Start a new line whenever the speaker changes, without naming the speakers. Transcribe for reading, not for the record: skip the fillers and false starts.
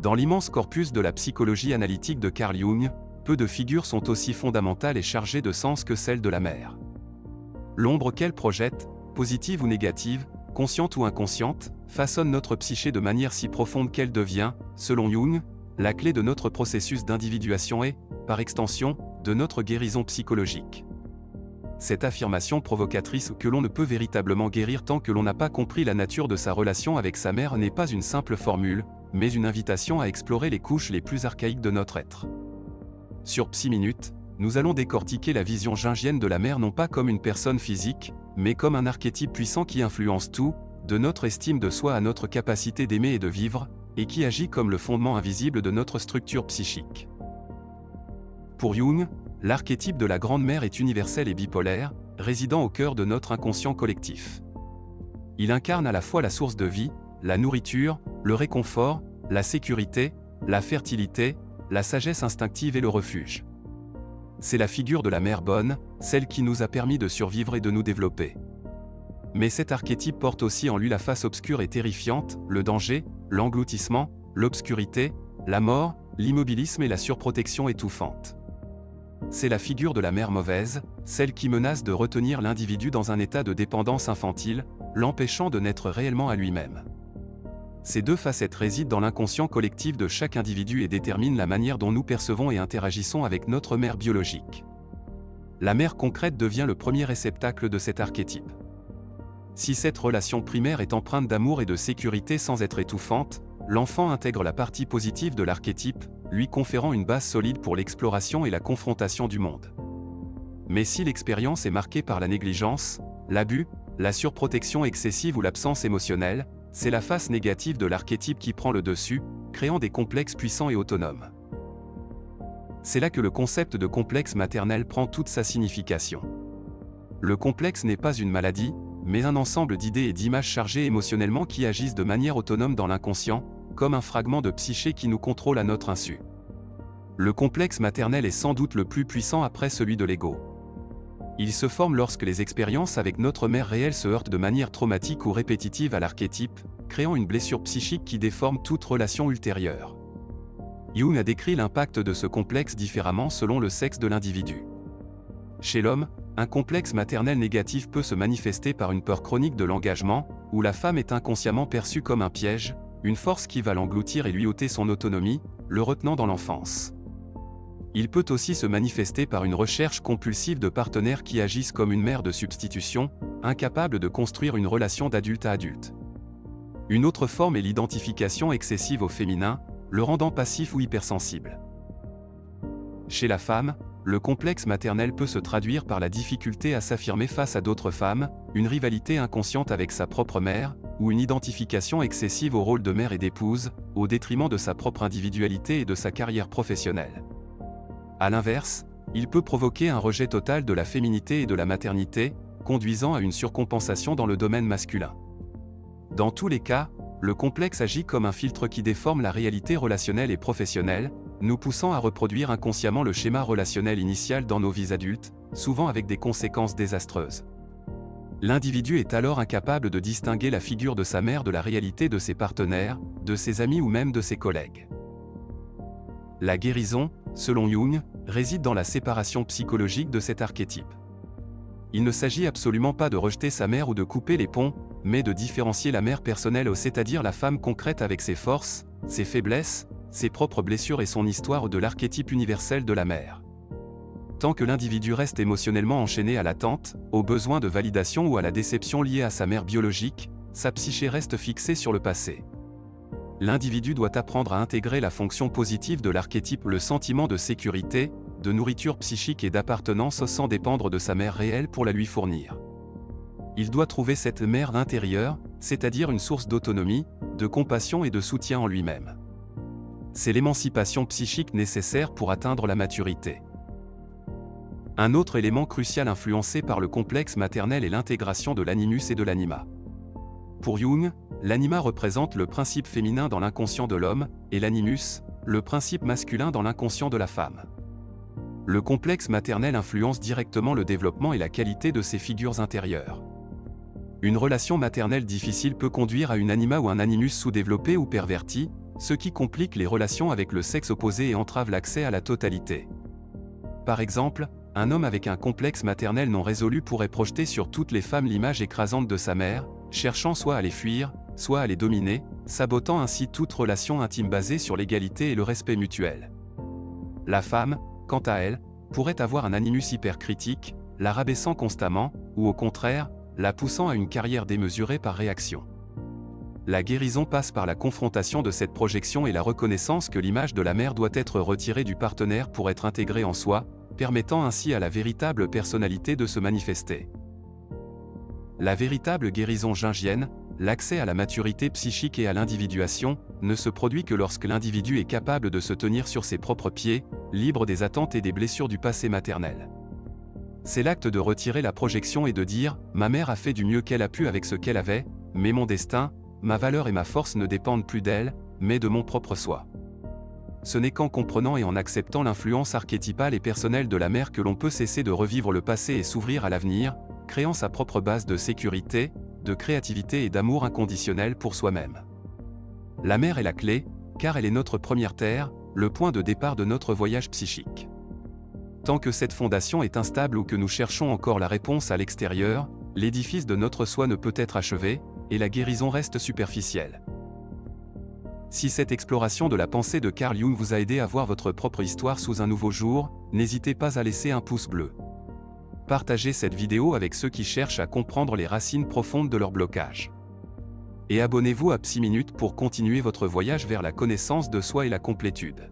Dans l'immense corpus de la psychologie analytique de Carl Jung, peu de figures sont aussi fondamentales et chargées de sens que celle de la mère. L'ombre qu'elle projette, positive ou négative, consciente ou inconsciente, façonne notre psyché de manière si profonde qu'elle devient, selon Jung, la clé de notre processus d'individuation et, par extension, de notre guérison psychologique. Cette affirmation provocatrice que l'on ne peut véritablement guérir tant que l'on n'a pas compris la nature de sa relation avec sa mère n'est pas une simple formule, mais une invitation à explorer les couches les plus archaïques de notre être. Sur Psy Minute, nous allons décortiquer la vision jungienne de la mère non pas comme une personne physique, mais comme un archétype puissant qui influence tout, de notre estime de soi à notre capacité d'aimer et de vivre, et qui agit comme le fondement invisible de notre structure psychique. Pour Jung, l'archétype de la grande mère est universel et bipolaire, résidant au cœur de notre inconscient collectif. Il incarne à la fois la source de vie, la nourriture, le réconfort, la sécurité, la fertilité, la sagesse instinctive et le refuge. C'est la figure de la mère bonne, celle qui nous a permis de survivre et de nous développer. Mais cet archétype porte aussi en lui la face obscure et terrifiante, le danger, l'engloutissement, l'obscurité, la mort, l'immobilisme et la surprotection étouffante. C'est la figure de la mère mauvaise, celle qui menace de retenir l'individu dans un état de dépendance infantile, l'empêchant de naître réellement à lui-même. Ces deux facettes résident dans l'inconscient collectif de chaque individu et déterminent la manière dont nous percevons et interagissons avec notre mère biologique. La mère concrète devient le premier réceptacle de cet archétype. Si cette relation primaire est empreinte d'amour et de sécurité sans être étouffante, l'enfant intègre la partie positive de l'archétype, lui conférant une base solide pour l'exploration et la confrontation du monde. Mais si l'expérience est marquée par la négligence, l'abus, la surprotection excessive ou l'absence émotionnelle, c'est la face négative de l'archétype qui prend le dessus, créant des complexes puissants et autonomes. C'est là que le concept de complexe maternel prend toute sa signification. Le complexe n'est pas une maladie, mais un ensemble d'idées et d'images chargées émotionnellement qui agissent de manière autonome dans l'inconscient, comme un fragment de psyché qui nous contrôle à notre insu. Le complexe maternel est sans doute le plus puissant après celui de l'ego. Il se forme lorsque les expériences avec notre mère réelle se heurtent de manière traumatique ou répétitive à l'archétype, créant une blessure psychique qui déforme toute relation ultérieure. Jung a décrit l'impact de ce complexe différemment selon le sexe de l'individu. Chez l'homme, un complexe maternel négatif peut se manifester par une peur chronique de l'engagement, où la femme est inconsciemment perçue comme un piège, une force qui va l'engloutir et lui ôter son autonomie, le retenant dans l'enfance. Il peut aussi se manifester par une recherche compulsive de partenaires qui agissent comme une mère de substitution, incapable de construire une relation d'adulte à adulte. Une autre forme est l'identification excessive au féminin, le rendant passif ou hypersensible. Chez la femme, le complexe maternel peut se traduire par la difficulté à s'affirmer face à d'autres femmes, une rivalité inconsciente avec sa propre mère, ou une identification excessive au rôle de mère et d'épouse, au détriment de sa propre individualité et de sa carrière professionnelle. A l'inverse, il peut provoquer un rejet total de la féminité et de la maternité, conduisant à une surcompensation dans le domaine masculin. Dans tous les cas, le complexe agit comme un filtre qui déforme la réalité relationnelle et professionnelle, nous poussant à reproduire inconsciemment le schéma relationnel initial dans nos vies adultes, souvent avec des conséquences désastreuses. L'individu est alors incapable de distinguer la figure de sa mère de la réalité de ses partenaires, de ses amis ou même de ses collègues. La guérison, selon Jung, réside dans la séparation psychologique de cet archétype. Il ne s'agit absolument pas de rejeter sa mère ou de couper les ponts, mais de différencier la mère personnelle, c'est-à-dire la femme concrète avec ses forces, ses faiblesses, ses propres blessures et son histoire de l'archétype universel de la mère. Tant que l'individu reste émotionnellement enchaîné à l'attente, au besoin de validation ou à la déception liée à sa mère biologique, sa psyché reste fixée sur le passé. L'individu doit apprendre à intégrer la fonction positive de l'archétype, le sentiment de sécurité, de nourriture psychique et d'appartenance sans dépendre de sa mère réelle pour la lui fournir. Il doit trouver cette mère intérieure, c'est-à-dire une source d'autonomie, de compassion et de soutien en lui-même. C'est l'émancipation psychique nécessaire pour atteindre la maturité. Un autre élément crucial influencé par le complexe maternel est l'intégration de l'animus et de l'anima. Pour Jung, l'anima représente le principe féminin dans l'inconscient de l'homme, et l'animus, le principe masculin dans l'inconscient de la femme. Le complexe maternel influence directement le développement et la qualité de ces figures intérieures. Une relation maternelle difficile peut conduire à une anima ou un animus sous-développé ou perverti, ce qui complique les relations avec le sexe opposé et entrave l'accès à la totalité. Par exemple, un homme avec un complexe maternel non résolu pourrait projeter sur toutes les femmes l'image écrasante de sa mère, cherchant soit à les fuir, soit à les dominer, sabotant ainsi toute relation intime basée sur l'égalité et le respect mutuel. La femme, quant à elle, pourrait avoir un animus hypercritique, la rabaissant constamment, ou au contraire, la poussant à une carrière démesurée par réaction. La guérison passe par la confrontation de cette projection et la reconnaissance que l'image de la mère doit être retirée du partenaire pour être intégrée en soi, permettant ainsi à la véritable personnalité de se manifester. La véritable guérison jungienne, l'accès à la maturité psychique et à l'individuation, ne se produit que lorsque l'individu est capable de se tenir sur ses propres pieds, libre des attentes et des blessures du passé maternel. C'est l'acte de retirer la projection et de dire « Ma mère a fait du mieux qu'elle a pu avec ce qu'elle avait, mais mon destin, ma valeur et ma force ne dépendent plus d'elle, mais de mon propre soi. » Ce n'est qu'en comprenant et en acceptant l'influence archétypale et personnelle de la mère que l'on peut cesser de revivre le passé et s'ouvrir à l'avenir, créant sa propre base de sécurité, de créativité et d'amour inconditionnel pour soi-même. La mère est la clé, car elle est notre première terre, le point de départ de notre voyage psychique. Tant que cette fondation est instable ou que nous cherchons encore la réponse à l'extérieur, l'édifice de notre soi ne peut être achevé, et la guérison reste superficielle. Si cette exploration de la pensée de Carl Jung vous a aidé à voir votre propre histoire sous un nouveau jour, n'hésitez pas à laisser un pouce bleu. Partagez cette vidéo avec ceux qui cherchent à comprendre les racines profondes de leur blocage. Et abonnez-vous à Psy Minute pour continuer votre voyage vers la connaissance de soi et la complétude.